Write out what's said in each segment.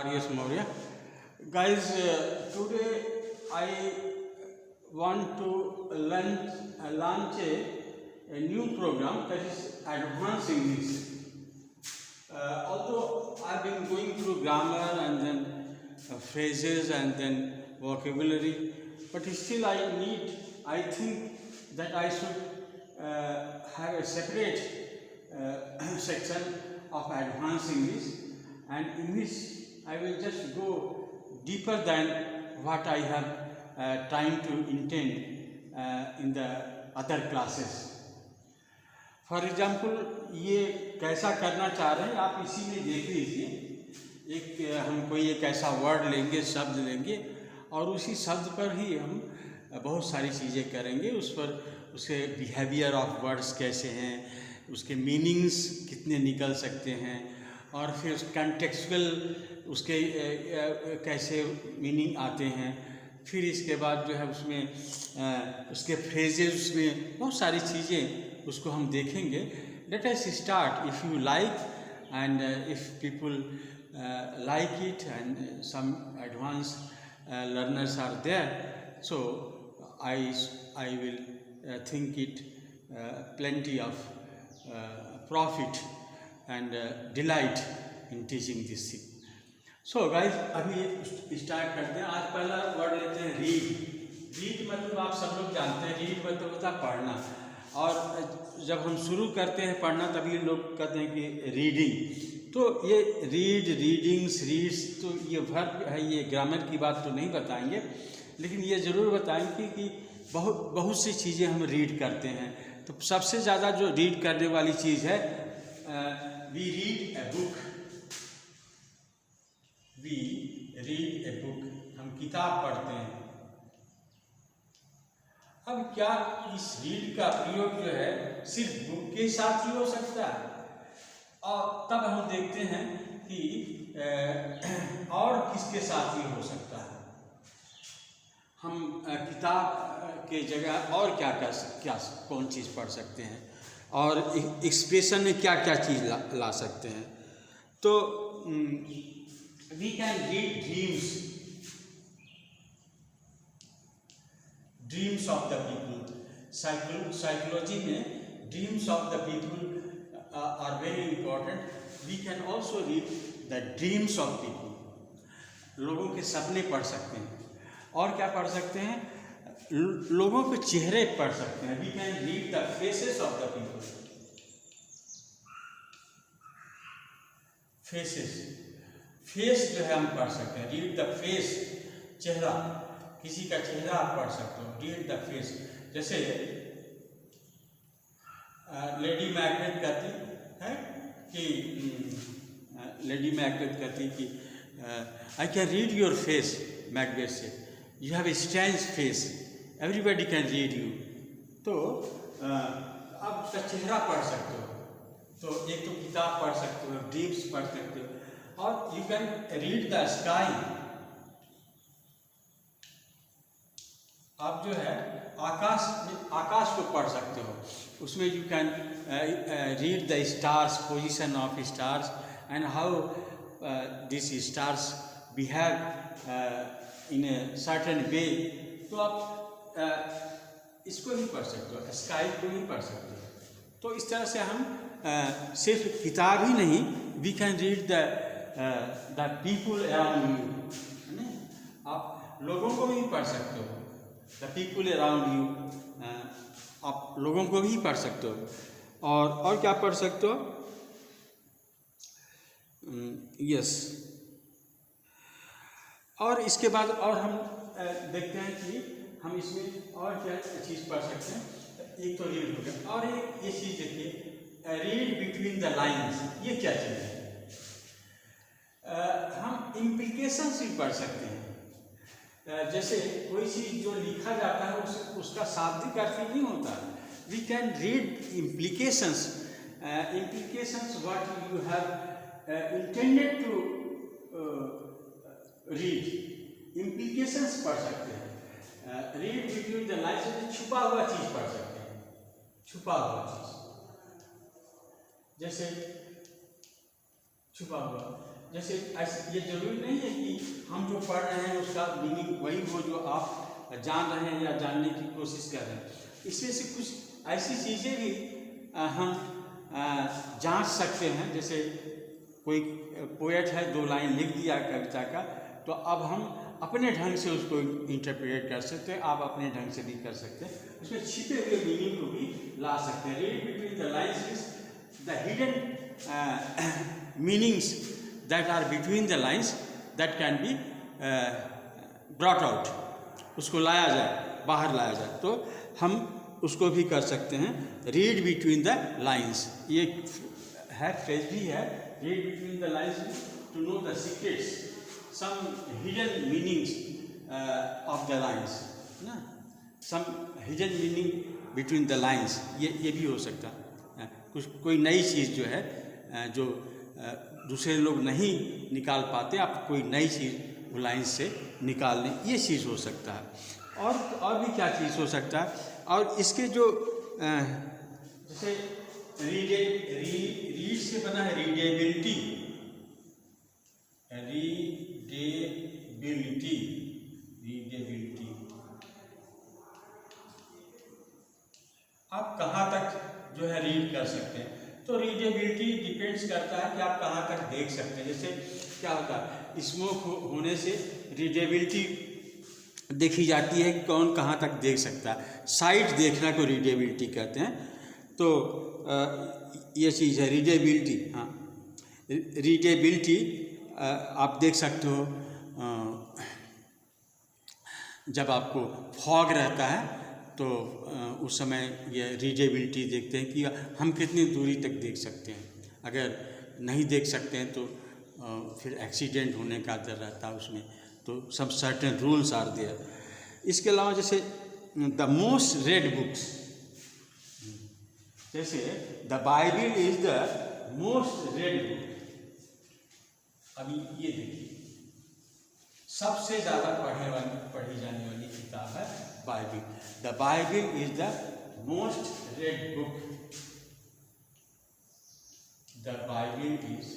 R.S. Maurya. Guys, today I want to launch a new program that is Advanced English. Although I've been going through grammar and then phrases and then vocabulary, but still I think that I should have a separate section of Advanced English, and in this I will just go deeper than what I have time to intend in the other classes. For example ये कैसा करना चाह रहे हैं आप इसी में देख लीजिए। हम कोई एक ऐसा वर्ड लेंगे, शब्द लेंगे और उसी शब्द पर ही हम बहुत सारी चीज़ें करेंगे। उस पर उसके बिहेवियर ऑफ वर्ड्स कैसे हैं, उसके मीनिंग्स कितने निकल सकते हैं और फिर कॉन्टेक्चुअल उसके कैसे मीनिंग आते हैं। फिर इसके बाद जो है उसमें उसके फ्रेजेस, उसमें बहुत सारी चीज़ें उसको हम देखेंगे। Let us start if you like and if people like it and some advance learners are there, so I will think it plenty of profit and delight in teaching this thing. So guys, अभी start करते हैं। आज पहला word लेते हैं read. Read मतलब आप सब लोग जानते हैं, रीड मतलब होता है पढ़ना। और जब हम शुरू करते हैं पढ़ना तभी लोग कहते हैं कि रीडिंग। तो ये रीड, रीडिंग्स, रीड्स, तो ये वर्ब है, ये ग्रामर की बात तो नहीं बताएंगे, लेकिन ये ज़रूर बताएंगे कि बहुत सी चीज़ें हम रीड करते हैं। तो सबसे ज़्यादा जो रीड करने वाली चीज़ है, we read a book. We read a book, हम किताब पढ़ते हैं। अब क्या इस रीड का प्रयोग जो है सिर्फ बुक के साथ ही हो सकता है? और तब हम देखते हैं कि और किसके साथ ही हो सकता है। हम किताब के जगह और क्या कौन चीज़ पढ़ सकते हैं और एक्सप्रेशन में क्या क्या चीज़ ला सकते हैं। तो we can read dreams, dreams of the people. Psychology में dreams of the people are very important. We can also read the dreams of people. लोगों के सपने पढ़ सकते हैं। और क्या पढ़ सकते हैं? लोगों के चेहरे पढ़ सकते हैं। We can read the faces of the people. Faces, face जो है हम पढ़ सकते हैं। रीड द फेस, चेहरा, किसी का चेहरा आप पढ़ सकते हो। Read the face. जैसे लेडी मैकबेथ कहती है कि लेडी मैकबेथ कहती कि I can read your face. Macbeth से, you have a strange face, everybody can read you. तो आप उसका चेहरा पढ़ सकते हो। तो एक तो किताब पढ़ सकते हो, ड्रीम्स पढ़ सकते हो, और you can read the sky. आप जो है आकाश को पढ़ सकते हो। उसमें you can read the stars, position of stars and how this stars behave in a certain way. तो आप इसको भी पढ़ सकते हो, स्काई को भी पढ़ सकते हो। तो इस तरह से हम सिर्फ किताब ही नहीं, we can read the people around you. आप लोगों को भी पढ़ सकते हो। द पीपल अराउंड यू, आप लोगों को भी पढ़ सकते हो। और क्या पढ़ सकते हो? यस। और इसके बाद और हम देखते हैं कि हम इसमें और क्या चीज़ पढ़ सकते हैं। एक तो रीड हो गया, और एक ये चीज़ देखिए, रीड बिटवीन द लाइन्स। ये क्या चीज़ है? हम इम्प्लीकेशंस भी पढ़ सकते हैं। जैसे कोई चीज़ जो लिखा जाता है उसका शाब्दिक अर्थ नहीं होता। We can read implications. Implications what you have intended to read, implications पढ़ सकते हैं। रीड बिटवीन द लाइन्स, छुपा हुआ चीज़ पढ़ सकते हैं। छुपा हुआ चीज़, जैसे छुपा हुआ जैसे ये जरूरी नहीं है कि हम जो पढ़ रहे हैं उसका मीनिंग वही हो जो आप जान रहे हैं या जानने की कोशिश कर रहे हैं। इसमें से कुछ ऐसी चीज़ें भी हम जांच सकते हैं। जैसे कोई पोएट है, 2 लाइन लिख दिया कविता का, तो अब हम अपने ढंग से उसको इंटरप्रेट कर सकते हैं, आप अपने ढंग से भी कर सकते हैं, उसमें छिपे हुए मीनिंग को भी ला सकते हैं। Read between the lines is the hidden meanings that are between the lines that can be brought out, उसको लाया जाए, बाहर लाया जाए, तो हम उसको भी कर सकते हैं। रीड बिटवीन द लाइन्स, ये है फ्रेज भी है, read between the lines to know the secrets, some hidden meanings of the lines, ना, some hidden meaning between the lines, ये भी हो सकता है। कुछ कोई नई चीज़ जो है जो दूसरे लोग नहीं निकाल पाते, आप कोई नई चीज़ वो लाइन्स से निकाल लें, ये चीज़ हो सकता है। और भी क्या चीज़ हो सकता है? और इसके जो जैसे रीड से बना है रीडेबिलिटी, रीडेबिलिटी आप कहाँ तक जो है रीड कर सकते हैं? तो रीडेबिलिटी डिपेंड्स करता है कि आप कहाँ तक देख सकते हैं। जैसे क्या होता है, स्मोक होने से रीडेबिलिटी देखी जाती है कि कौन कहाँ तक देख सकता है, साइट देखना को रीडेबिलिटी कहते हैं। तो ये चीज़ है रीडेबिलिटी। हाँ, रीडेबिलिटी आप देख सकते हो जब आपको फॉग रहता है तो उस समय ये रीडेबिलिटी देखते हैं कि हम कितनी दूरी तक देख सकते हैं। अगर नहीं देख सकते हैं तो फिर एक्सीडेंट होने का डर रहता है उसमें, तो सब सर्टेन रूल्स आर देयर। इसके अलावा जैसे द मोस्ट रेड बुक्स, जैसे the Bible is the most red book. अभी ये देखिए, सबसे ज़्यादा पढ़ी जाने वाली किताब है Bible. The Bible is the most red book. The Bible is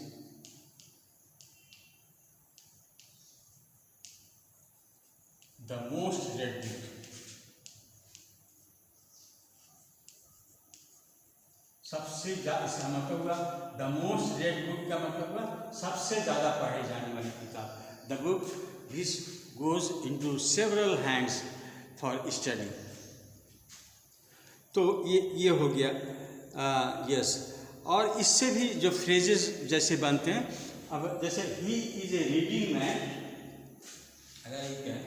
the most red book. सबसे ज़्यादा, इसका मतलब हुआ द मोस्ट रेड बुक का मतलब हुआ सबसे ज़्यादा पढ़ी जाने वाली किताब। The book which goes into several hands for study। तो ये हो गया यस। और इससे भी जो फ्रेजेस जैसे बनते हैं, अब जैसे he is a reading man, अगर ये क्या है,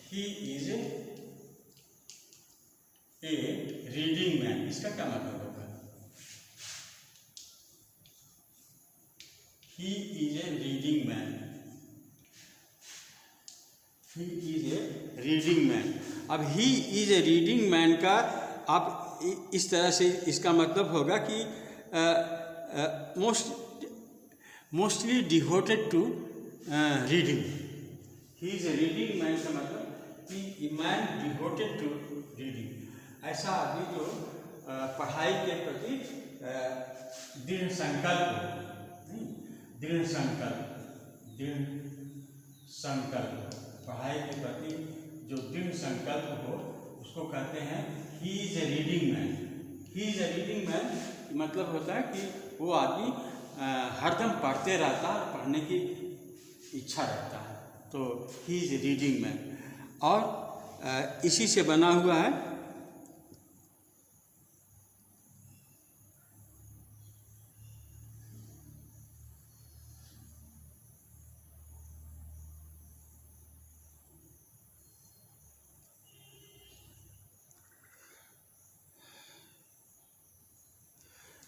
he is a reading man, इसका क्या मतलब होगा? He is a reading man, he is a reading man. अब he is a reading man का आप इस तरह से इसका मतलब होगा कि mostly devoted to reading. He is a reading man का मतलब कि मैन डिवोटेड टू रीडिंग, ऐसा आदमी जो पढ़ाई के प्रति दृढ़ संकल्प हो, दृढ़ संकल्प, पढ़ाई के प्रति जो दृढ़ संकल्प हो उसको कहते हैं ही is a reading man. He is a reading man मतलब होता है कि वो आदमी हरदम पढ़ते रहता है, पढ़ने की इच्छा रखता है, तो he is a reading man. और इसी से बना हुआ है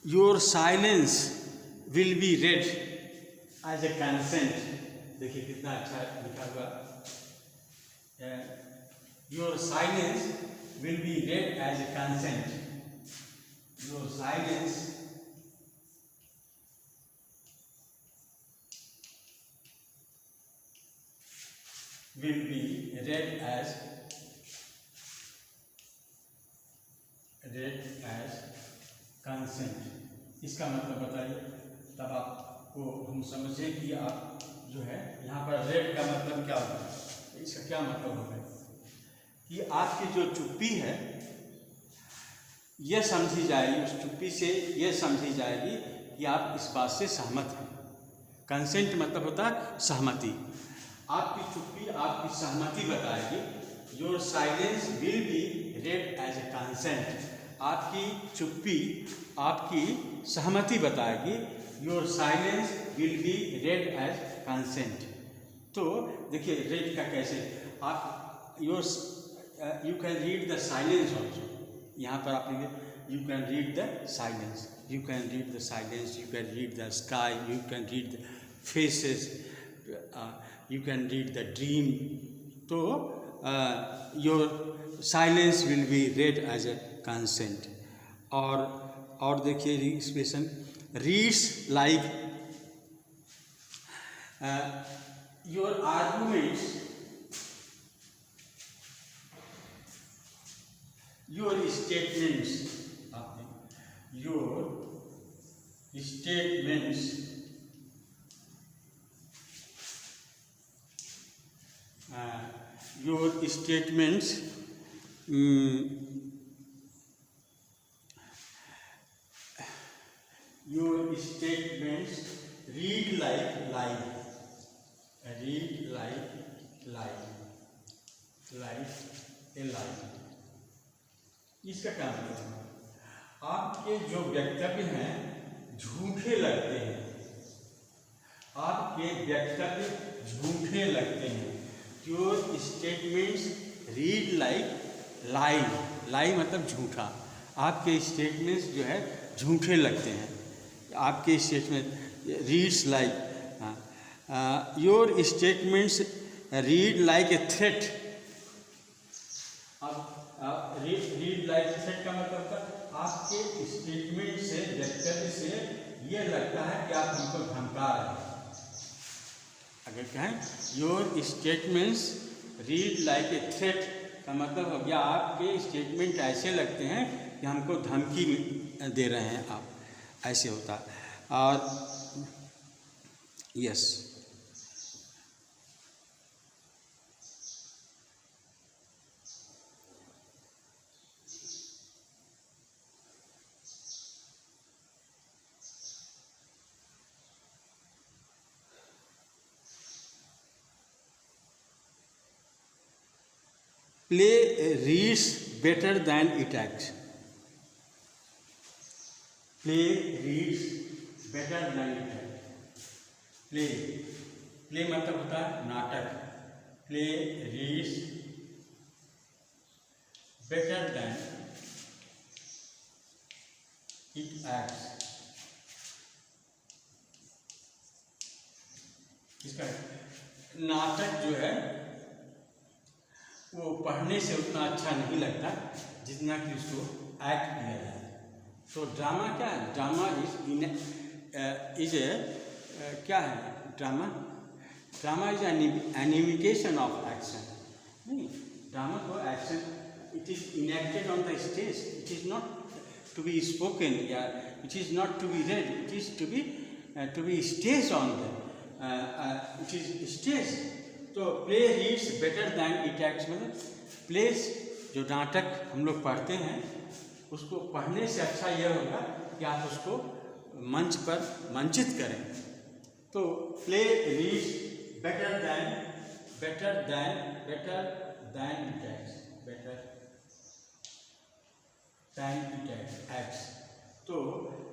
your silence will be read as a consent. देखिए कितना अच्छा लिखा हुआ, your silence will be read as a consent. Your silence will be read as consent। इसका मतलब बताइए, तब आप आपको हम समझें कि आप जो है यहाँ पर रेड का मतलब क्या होता है, इसका क्या मतलब होता है कि आपकी जो चुप्पी है यह समझी जाएगी, उस चुप्पी से यह समझी जाएगी कि आप इस बात से सहमत हैं। कंसेंट मतलब होता है सहमति। आपकी चुप्पी आपकी सहमति बताएगी। Your silence will be read as a consent. आपकी चुप्पी आपकी सहमति बताएगी। Your silence will be read as consent. तो देखिए रेड का कैसे आप you can read the silence also. यहाँ पर आप you can read the silence, you can read the silence, you can read the sky, you can read the faces, you can read the dream. तो your silence will be read as a consent. और देखिए expression reads like your arguments, your statements, your statements your statements read like lie, read like lie, like a lie. इसका क्या मतलब है? आपके जो वक्तव्य हैं झूठे लगते हैं, आपके वक्तव्य झूठे लगते हैं। Your statements read like lie, lie मतलब झूठा। आपके स्टेटमेंट्स जो है झूठे लगते हैं। आपके statement reads like, your statements read like a threat. अब रीड लाइक थ्रेट का मतलब था आपके स्टेटमेंट से, वक्तव्य से ये लगता है कि आप हमको धमका रहे हैं। अगर कहें your statements read like a threat का मतलब हो गया आपके स्टेटमेंट ऐसे लगते हैं कि हमको धमकी दे रहे हैं आप, ऐसे होता है। और yes, play reads better than it acts. Play reads better than it acts. play मतलब होता है नाटक। play reads better than it acts. इसका नाटक जो है वो पढ़ने से उतना अच्छा नहीं लगता जितना कि उसको एक्ट किया जाए। तो ड्रामा क्या है? ड्रामा इज क्या है drama? Drama is an imitation of action. नहीं, ड्रामा को action it is enacted on the stage, it is not to be spoken या it is not to be read, it is to be stage on the it is stage. तो play reads better than it acts मतलब place जो नाटक हम लोग पढ़ते हैं उसको पढ़ने से अच्छा यह होगा कि आप उसको मंच पर मंचित करें। तो play reads better than it acts. तो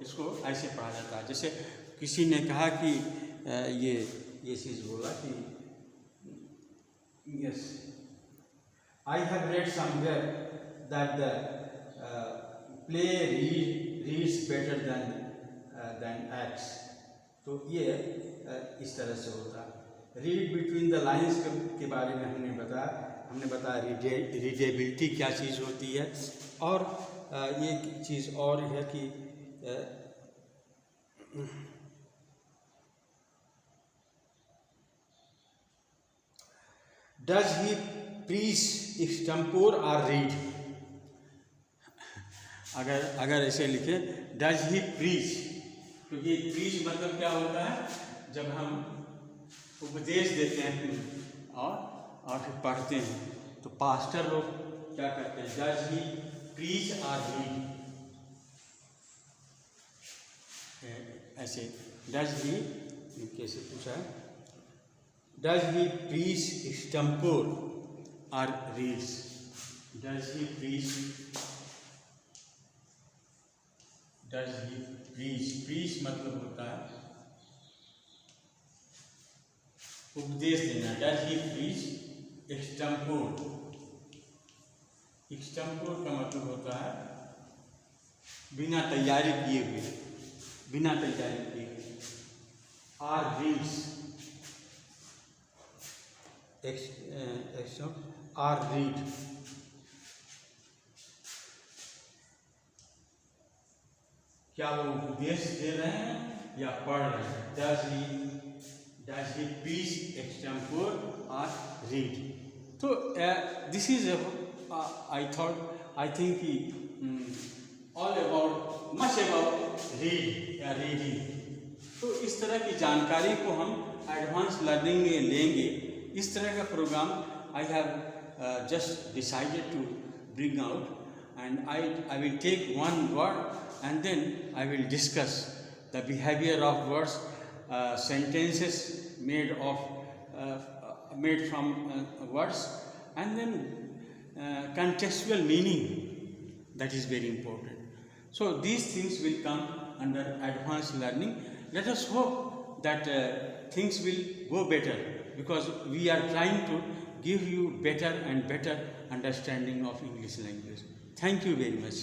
इसको ऐसे पढ़ा जाता है। जैसे किसी ने कहा कि ये चीज़ बोला कि yes, I have read somewhere that the play reads better than acts. तो ये इस तरह से होता है। रीड बिटवीन द लाइन्स के बारे में हमने बताया रीडेबिलिटी क्या चीज़ होती है। और ये चीज़ और है कि Does he preach extempore or read? अगर ऐसे लिखे डज ही प्रीच क्योंकि प्रीच मतलब क्या होता है, जब हम उपदेश देते हैं और फिर पढ़ते हैं, तो पास्टर लोग क्या करते हैं, डज ही प्रीच और रीड, ऐसे डज ही, कैसे पूछा है, डज ही प्रीच एक्सटेम्पोर और reads, does he preach, does he preach, preach मतलब होता है उपदेश देना, does he preach extempore, extempore का मतलब होता है बिना तैयारी किए हुए, बिना तैयारी किए हुए, आर रीड्स, आर रीड, क्या वो उपदेश दे रहे हैं या पढ़ रहे हैं, डज ही प्रीच एक्सटेम्पोर और रीड। तो this is I think all about, much about read या रीडिंग। तो इस तरह की जानकारी को हम एडवांस लर्निंग में लेंगे। इस तरह का programme I have just decided to bring out, and I will take one word and then I will discuss the behavior of words, sentences made from words, and then contextual meaning, that is very important. So these things will come under advanced learning. Let us hope that things will go better, because we are trying to give you better and better understanding of English language. Thank you very much.